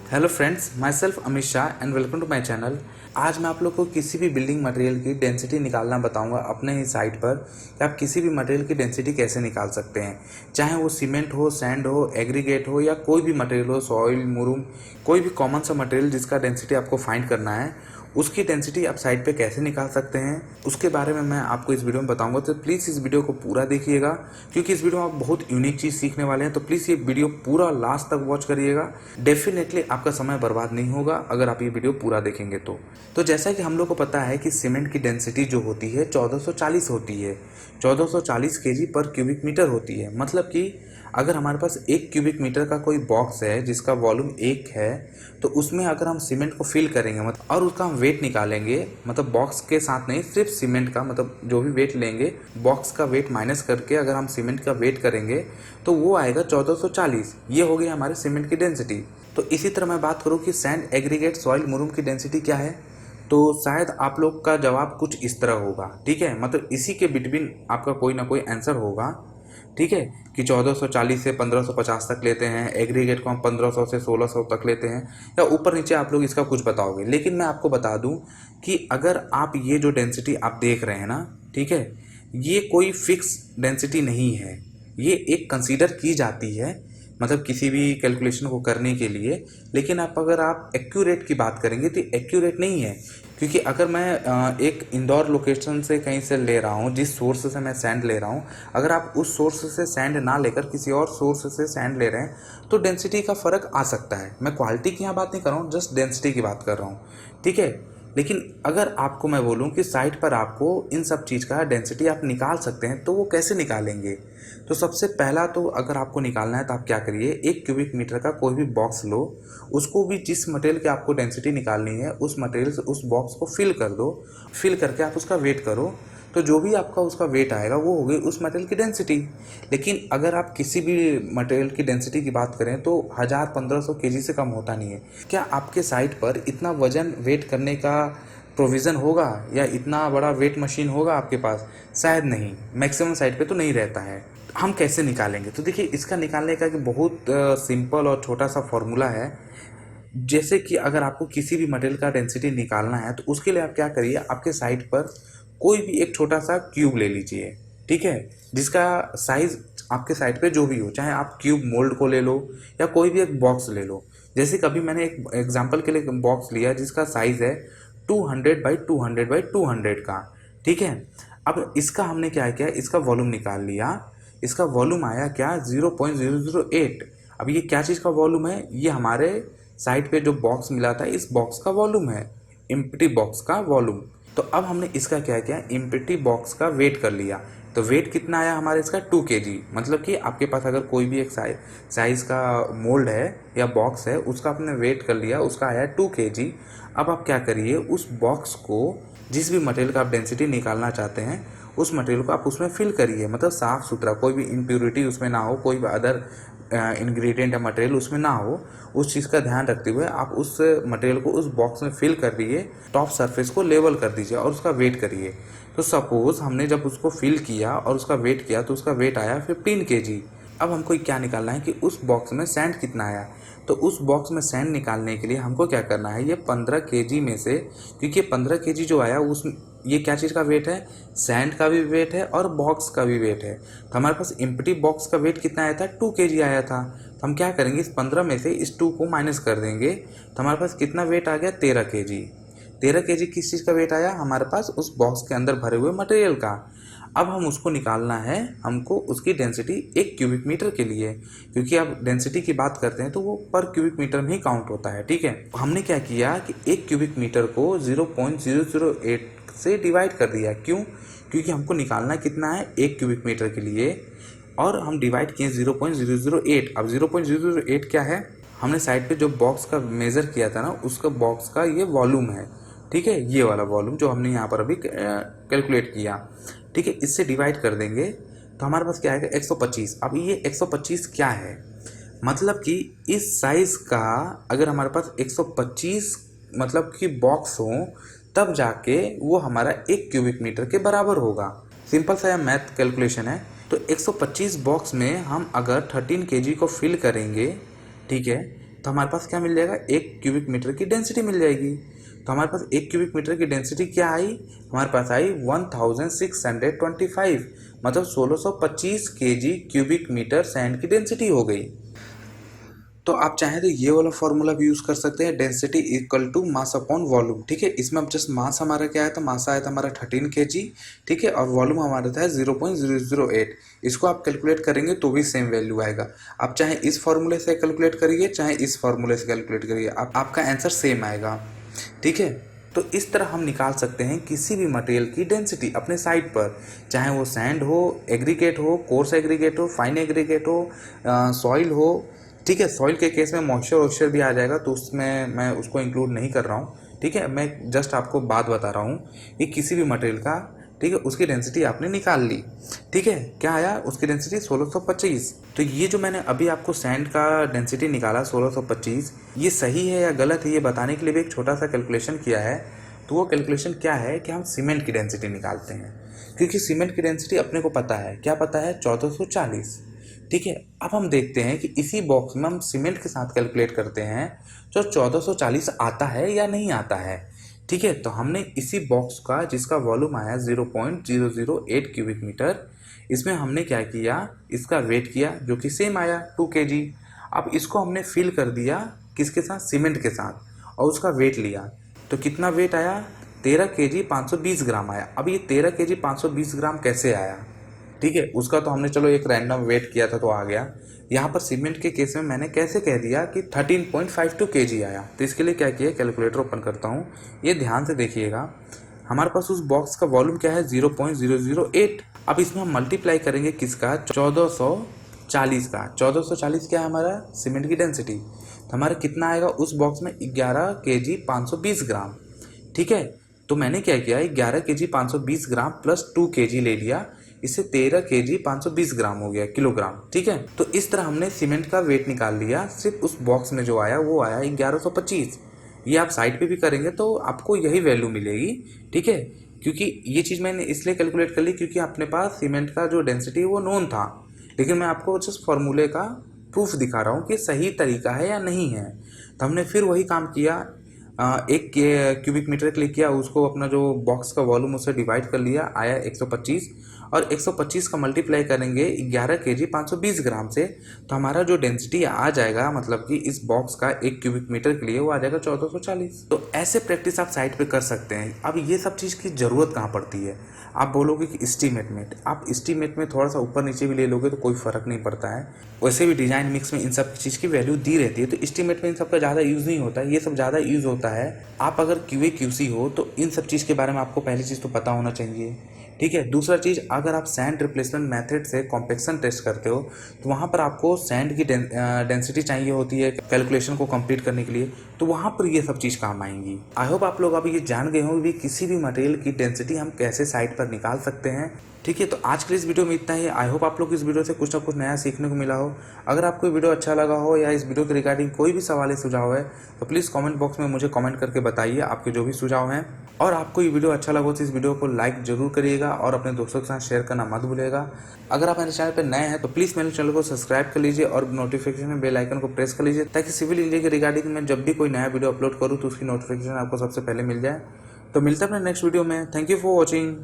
Hello friends, myself Amit Shah and welcome to my channel. आज मैं आप लोग को किसी भी बिल्डिंग मटेरियल की डेंसिटी निकालना बताऊंगा अपने ही साइट पर कि आप किसी भी मटेरियल की डेंसिटी कैसे निकाल सकते हैं। चाहे वो सीमेंट हो, सैंड हो, एग्रीगेट हो या कोई भी मटेरियल हो, सॉइल, मुरूम, कोई भी कॉमन सा मटेरियल जिसका डेंसिटी आपको फाइंड करना है, उसकी डेंसिटी आप साइट पे कैसे निकाल सकते हैं उसके बारे में मैं आपको इस वीडियो में बताऊंगा। तो प्लीज़ इस वीडियो को पूरा देखिएगा क्योंकि इस वीडियो में आप बहुत यूनिक चीज़ सीखने वाले हैं। तो प्लीज़ ये वीडियो पूरा लास्ट तक वॉच करिएगा। डेफिनेटली आपका समय बर्बाद नहीं होगा अगर आप ये वीडियो पूरा देखेंगे तो जैसा कि हम लोग को पता है कि सीमेंट की डेंसिटी जो होती है 1440 होती है। 1440 केजी पर क्यूबिक मीटर होती है। मतलब कि अगर हमारे पास 1 क्यूबिक मीटर का कोई बॉक्स है जिसका वॉल्यूम 1 है, तो उसमें अगर हम सीमेंट को फिल करेंगे मतलब और उसका हम वेट निकालेंगे, मतलब बॉक्स के साथ नहीं, सिर्फ सीमेंट का, मतलब जो भी वेट लेंगे बॉक्स का वेट माइनस करके अगर हम सीमेंट का वेट करेंगे तो वो आएगा 1440। ये हो गई हमारे सीमेंट की डेंसिटी। तो इसी तरह मैं बात करूँ कि सैंड, एग्रीगेट, सॉइल, मुरूम की डेंसिटी क्या है, तो शायद आप लोग का जवाब कुछ इस तरह होगा। ठीक है, मतलब इसी के बिटवीन आपका कोई ना कोई आंसर होगा। ठीक है, कि 1440 से 1550 तक लेते हैं, एग्रीगेट को हम 1500 से 1600 तक लेते हैं, या ऊपर नीचे आप लोग इसका कुछ बताओगे। लेकिन मैं आपको बता दूं कि अगर आप ये जो डेंसिटी आप देख रहे हैं ना, ठीक है, ये कोई फिक्स डेंसिटी नहीं है। ये एक कंसीडर की जाती है, मतलब किसी भी कैलकुलेशन को करने के लिए। लेकिन अगर आप एक्यूरेट की बात करेंगे तो एक्यूरेट नहीं है, क्योंकि अगर मैं एक इंदौर लोकेशन से कहीं से ले रहा हूँ, जिस सोर्स से मैं सैंड ले रहा हूँ, अगर आप उस सोर्स से सैंड ना लेकर किसी और सोर्स से सैंड ले रहे हैं तो डेंसिटी का फ़र्क आ सकता है। मैं क्वालिटी की यहाँ बात नहीं कर रहा हूँ, जस्ट डेंसिटी की बात कर रहा हूँ। ठीक है, लेकिन अगर आपको मैं बोलूं कि साइट पर आपको इन सब चीज़ का डेंसिटी आप निकाल सकते हैं, तो वो कैसे निकालेंगे। तो सबसे पहला तो अगर आपको निकालना है तो आप क्या करिए, 1 क्यूबिक मीटर का कोई भी बॉक्स लो, उसको भी जिस मटेरियल की आपको डेंसिटी निकालनी है उस मटेरियल से उस बॉक्स को फिल कर दो। फिल करके आप उसका वेट करो, तो जो भी आपका उसका वेट आएगा वो हो गई उस मटेरियल की डेंसिटी। लेकिन अगर आप किसी भी मटेरियल की डेंसिटी की बात करें तो 1000-1500 केजी से कम होता नहीं है। क्या आपके साइट पर इतना वजन वेट करने का प्रोविज़न होगा या इतना बड़ा वेट मशीन होगा आपके पास? शायद नहीं, मैक्सिमम साइट पे तो नहीं रहता है। हम कैसे निकालेंगे? तो देखिए, इसका निकालने का कि बहुत सिंपल और छोटा सा फॉर्मूला है। जैसे कि अगर आपको किसी भी मटेरियल का डेंसिटी निकालना है तो उसके लिए आप क्या करिए, आपके साइट पर कोई भी एक छोटा सा क्यूब ले लीजिए। ठीक है, जिसका साइज आपके साइट पे जो भी हो, चाहे आप क्यूब मोल्ड को ले लो या कोई भी एक बॉक्स ले लो। जैसे कभी मैंने एक एग्जांपल के लिए बॉक्स लिया जिसका साइज है 200 बाई 200 बाई 200 का। ठीक है, अब इसका हमने क्या किया, इसका वॉल्यूम निकाल लिया। इसका वॉल्यूम आया क्या, 0.008। अब ये क्या चीज़ का वॉल्यूम है, ये हमारे साइट पे जो बॉक्स मिला था इस बॉक्स का वॉल्यूम है, एम्प्टी बॉक्स का वॉल्यूम। तो अब हमने इसका क्या किया, एम्प्टी बॉक्स का वेट कर लिया। तो वेट कितना आया हमारे इसका, 2 केजी। मतलब कि आपके पास अगर कोई भी एक साइज का मोल्ड है या बॉक्स है, उसका आपने वेट कर लिया, उसका आया 2 केजी। अब आप क्या करिए, उस बॉक्स को जिस भी मटेरियल का आप डेंसिटी निकालना चाहते हैं उस मटेरियल को आप उसमें फिल करिए। मतलब साफ़ सुथरा, कोई भी इम्प्योरिटी उसमें ना हो, कोई भी अदर इंग्रेडिएंट या मटेरियल उसमें ना हो, उस चीज़ का ध्यान रखते हुए आप उस मटेरियल को उस बॉक्स में फिल कर दिए। टॉप सरफेस को लेवल कर दीजिए और उसका वेट करिए। तो सपोज़ हमने जब उसको फिल किया और उसका वेट किया तो उसका वेट आया 15 केजी। अब हमको क्या निकालना है कि उस बॉक्स में सैंड कितना आया। तो उस बॉक्स में सैंड निकालने के लिए हमको क्या करना है, ये 15 केजी में से, क्योंकि 15 केजी जो आया उस ये क्या चीज़ का वेट है, सैंड का भी वेट है और बॉक्स का भी वेट है। तो हमारे पास एम्प्टी बॉक्स का वेट कितना आया था, 2 केजी आया था। तो हम क्या करेंगे, इस 15 में से इस 2 को माइनस कर देंगे, तो हमारे पास कितना वेट आ गया, 13 केजी। 13 केजी किस चीज़ का वेट आया हमारे पास, उस बॉक्स के अंदर भरे हुए मटेरियल का। अब हम उसको निकालना है, हमको उसकी डेंसिटी 1 क्यूबिक मीटर के लिए, क्योंकि आप डेंसिटी की बात करते हैं तो वो पर क्यूबिक मीटर में ही काउंट होता है। ठीक है, हमने क्या किया कि 1 क्यूबिक मीटर को 0.008 से डिवाइड कर दिया। क्यों, क्योंकि हमको निकालना कितना है, 1 क्यूबिक मीटर के लिए, और हम डिवाइड किए 0.008। अब 0.008 क्या है, हमने साइड पे जो बॉक्स का मेज़र किया था ना, उसका बॉक्स का ये वॉल्यूम है। ठीक है, ये वाला वॉल्यूम जो हमने यहाँ पर अभी कैलकुलेट किया। ठीक है, इससे डिवाइड कर देंगे तो हमारे पास क्या आएगा, 125। अब ये 125 क्या है, मतलब कि इस साइज़ का अगर हमारे पास 125 मतलब कि बॉक्स हो तब जाके वो हमारा 1 क्यूबिक मीटर के बराबर होगा। सिंपल सा यह मैथ कैलकुलेशन है। तो 125 बॉक्स में हम अगर 13 केजी को फिल करेंगे, ठीक है, तो हमारे पास क्या मिल जाएगा, 1 क्यूबिक मीटर की डेंसिटी मिल जाएगी। तो हमारे पास 1 क्यूबिक मीटर की डेंसिटी क्या आई, हमारे पास आई 1625, मतलब 1625 केजी क्यूबिक मीटर सैंड की डेंसिटी हो गई। तो आप चाहें तो ये वाला फॉर्मूला भी यूज़ कर सकते हैं, density equal to mass upon volume. ठीक है, इसमें अब जस्ट मास हमारा क्या आया था, मास आया था हमारा 13 kg। ठीक है, और वॉल्यूम हमारा था 0.008। इसको आप कैलकुलेट करेंगे तो भी सेम वैल्यू आएगा। आप चाहे इस फॉर्मूले से कैलकुलेट करिए, चाहे इस फॉर्मूले से कैलकुलेट करिए, आपका आंसर सेम आएगा। ठीक है, तो इस तरह हम निकाल सकते हैं किसी भी मटेरियल की डेंसिटी अपने साइड पर, चाहे वो सैंड हो, एग्रीगेट हो, कोर्स एग्रीगेट हो, फाइन एग्रीगेट हो, सॉइल हो। ठीक है, सॉइल के केस में मॉइस्चर भी आ जाएगा, तो उसमें मैं उसको इंक्लूड नहीं कर रहा हूँ। ठीक है, मैं जस्ट आपको बात बता रहा हूँ कि किसी भी मटेरियल का, ठीक है, उसकी डेंसिटी आपने निकाल ली। ठीक है, क्या आया, उसकी डेंसिटी 1625। तो ये जो मैंने अभी आपको सैंड का डेंसिटी निकाला 1625, ये सही है या गलत है ये बताने के लिए भी एक छोटा सा कैलकुलेशन किया है। तो वो कैलकुलेशन क्या है कि हम सीमेंट की डेंसिटी निकालते हैं, क्योंकि सीमेंट की डेंसिटी अपने को पता है, क्या पता है, 1440। ठीक है, अब हम देखते हैं कि इसी बॉक्स में हम सीमेंट के साथ कैलकुलेट करते हैं जो 1440 आता है या नहीं आता है। ठीक है, तो हमने इसी बॉक्स का जिसका वॉल्यूम आया 0.008 क्यूबिक मीटर, इसमें हमने क्या किया, इसका वेट किया जो कि सेम आया 2 kg। अब इसको हमने फिल कर दिया किसके साथ, सीमेंट के साथ, और उसका वेट लिया। तो कितना वेट आया, 13 kg 520 ग्राम आया। अब ये 13 kg 520 ग्राम कैसे आया, ठीक है, उसका तो हमने चलो एक रैंडम वेट किया था तो आ गया। यहाँ पर सीमेंट के केस में मैंने कैसे कह दिया कि 13.52 kg आया। तो इसके लिए क्या किया, कैलकुलेटर ओपन करता हूँ, ये ध्यान से देखिएगा। हमारे पास उस बॉक्स का वॉल्यूम क्या है, 0.008। अब इसमें हम मल्टीप्लाई करेंगे किसका, 1440 का। 1440 क्या है हमारा, सीमेंट की डेंसिटी। तो हमारा कितना आएगा उस बॉक्स में, 11 kg 520 ग्राम। ठीक है, तो मैंने क्या किया, 11 kg 520 ग्राम प्लस 2 kg ले लिया, इससे 13 kg 520 ग्राम हो गया, किलोग्राम। ठीक है, तो इस तरह हमने सीमेंट का वेट निकाल लिया। सिर्फ उस बॉक्स में जो आया वो आया 1125। ये आप साइड पे भी करेंगे तो आपको यही वैल्यू मिलेगी। ठीक है, क्योंकि ये चीज़ मैंने इसलिए कैलकुलेट कर ली क्योंकि अपने पास सीमेंट का जो डेंसिटी है वो नोन था, लेकिन मैं आपको जस्ट फॉर्मूले का प्रूफ दिखा रहा हूँ कि सही तरीका है या नहीं है। तो हमने फिर वही काम किया, 1 क्यूबिक मीटर क्लिक किया, उसको अपना जो बॉक्स का वॉल्यूम उससे डिवाइड कर लिया, आया 125, और 125 का मल्टीप्लाई करेंगे 11 kg 520 ग्राम से, तो हमारा जो डेंसिटी आ जाएगा, मतलब कि इस बॉक्स का 1 क्यूबिक मीटर के लिए वो आ जाएगा 1440। तो ऐसे प्रैक्टिस आप साइट पे कर सकते हैं। अब ये सब चीज़ की ज़रूरत कहाँ पड़ती है, आप बोलोगे कि एस्टीमेट में, आप एस्टीमेट में थोड़ा सा ऊपर नीचे भी ले लोगे तो कोई फ़र्क नहीं पड़ता है। वैसे भी डिज़ाइन मिक्स में इन सब चीज़ की वैल्यू दी रहती है, तो एस्टीमेट में इन सब का ज़्यादा यूज़ नहीं होता है। ये सब ज़्यादा यूज़ होता है आप अगर QA QC हो तो इन सब चीज़ के बारे में आपको पहली चीज़ तो पता होना चाहिए। ठीक है, दूसरा चीज़, अगर आप सैंड रिप्लेसमेंट मेथड से कॉम्पेक्शन टेस्ट करते हो तो वहाँ पर आपको सैंड की डेंसिटी चाहिए होती है कैलकुलेशन को कंप्लीट करने के लिए, तो वहाँ पर ये सब चीज़ काम आएंगी। आई होप आप लोग अभी ये जान गए होंगे कि किसी भी मटेरियल की डेंसिटी हम कैसे साइट पर निकाल सकते हैं। ठीक है, तो आज के इस वीडियो में इतना ही। आई होप आप लोग इस वीडियो से कुछ ना कुछ नया सीखने को मिला हो। अगर आपको वीडियो अच्छा लगा हो या इस वीडियो के रिगार्डिंग कोई भी सवाल या सुझाव है तो प्लीज़ कमेंट बॉक्स में मुझे कमेंट करके बताइए आपके जो भी सुझाव हैं। और आपको ये वीडियो अच्छा लगा तो इस वीडियो को लाइक जरूर करिएगा और अपने दोस्तों के साथ शेयर करना मत भूलिएगा। अगर आप मेरे चैनल पर नए हैं तो प्लीज़ मेरे चैनल को सब्सक्राइब कर लीजिए और नोटिफिकेशन में बेल आइकन को प्रेस कर लीजिए, ताकि सिविल इंजीनियरिंग के रिगार्डिंग में जब भी कोई नया वीडियो अपलोड करूँ तो उसकी नोटिफिकेशन आपको सबसे पहले मिल जाए। तो मिलते हैं अपने नेक्स्ट वीडियो में। Thank you for watching.